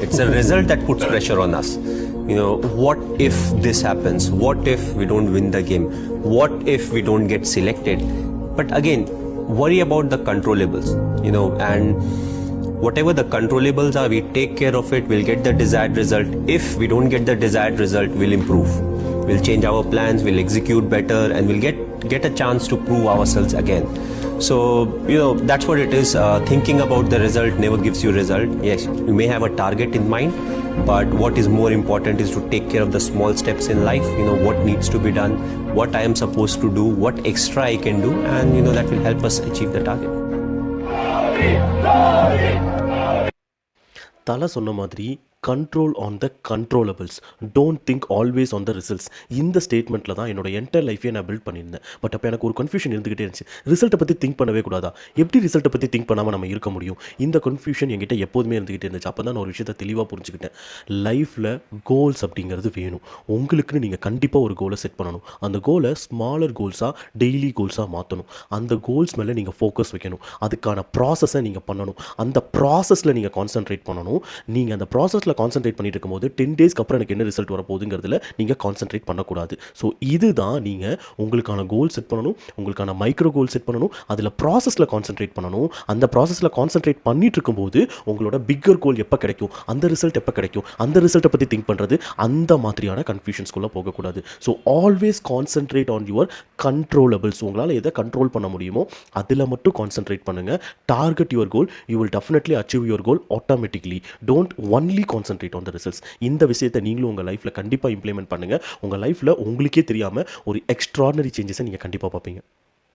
It's a result that puts pressure on us. What if this happens? What if we don't win the game? What if we don't get selected? But again, worry about the controllables, and whatever the controllables are, we take care of it, we'll get the desired result. If we don't get the desired result, we'll improve. We'll change our plans, we'll execute better, and we'll get a chance to prove ourselves again. So, that's what it is. Thinking about the result never gives you result. Yes, you may have a target in mind, but what is more important is to take care of the small steps in life. What needs to be done, what I am supposed to do, what extra I can do, and that will help us achieve the target. தலை சொன்ன மாதிரி control on the controllables, don't think always on the results. இந்த ஸ்டேட்மெண்ட்டில் தான் என்னோட entire லைஃபே நான் build பண்ணியிருந்தேன். But அப்போ எனக்கு ஒரு கன்ஃபியூஷன் இருந்துகிட்டே இருந்துச்சு. ரிசல்ட்டை பற்றி திங்க் பண்ணவே கூடாதா? எப்படி ரிசல்ட்டை பற்றி திங்க் பண்ணாமல் நம்ம இருக்க முடியும்? இந்த கன்ஃபியூஷன் என்கிட்ட எப்போதுமே இருந்துகிட்டே இருந்துச்சு. அப்போ தான் நான் ஒரு விஷயத்தை தெளிவாக புரிஞ்சுக்கிட்டேன். லைஃப்பில் கோல்ஸ் அப்படிங்கிறது வேணும். உங்களுக்குன்னு நீங்கள் கண்டிப்பாக ஒரு கோலை செட் பண்ணணும். அந்த கோலை ஸ்மாலர் கோல்ஸாக, டெய்லி கோல்ஸாக மாற்றணும். அந்த கோல்ஸ் மேலே நீங்கள் ஃபோக்கஸ் வைக்கணும். அதுக்கான ப்ராசஸை நீங்கள் பண்ணணும். அந்த ப்ராசஸில் நீங்கள் கான்சன்ட்ரேட் பண்ணணும். நீங்கள் அந்த ப்ராசஸில் கான்சன்ட்ரேட் பண்ணிட்டு இருக்கும்போது 10 டேஸ்க்கு அப்புறம் எனக்கு என்ன ரிசல்ட் வரப்போகுதுங்கிறதுல நீங்கள் கான்சன்ட்ரேட் பண்ணக்கூடாது. ஸோ இதுதான் நீங்கள் உங்களுக்கான கோல் செட் பண்ணணும், உங்களுக்கான மைக்ரோ கோல் செட் பண்ணணும், அதில் ப்ராசஸில் கான்சன்ட்ரேட் பண்ணணும். அந்த ப்ராசஸில் கான்சன்ட்ரேட் பண்ணிட்டு இருக்கும்போது உங்களோட பிக்கர் கோல் எப்போ கிடைக்கும், அந்த ரிசல்ட் எப்போ கிடைக்கும், அந்த ரிசல்ட்டை பற்றி திங்க் பண்ணுறது, அந்த மாதிரியான கன்ஃபியூஷன்ஸ்குள்ளே போகக்கூடாது. So always concentrate on your controllables. உங்களால் எதை கண்ட்ரோல் பண்ண முடியுமோ அதில் மட்டும் கான்சன்ட்ரேட் பண்ணுங்கள். Target your goal, you will definitely achieve your goal automatically. Don't only concentrate on the results. இந்த விஷயத்தை நீங்களும் உங்கள் லைஃப்பில் கண்டிப்பாக இம்ப்ளிமெண்ட் பண்ணுங்கள். உங்கள் லைஃப்பில் உங்களுக்கே தெரியாமல் ஒரு எக்ஸ்ட்ராடினரி சேஞ்சஸை நீங்கள் கண்டிப்பாக பார்ப்பீங்க.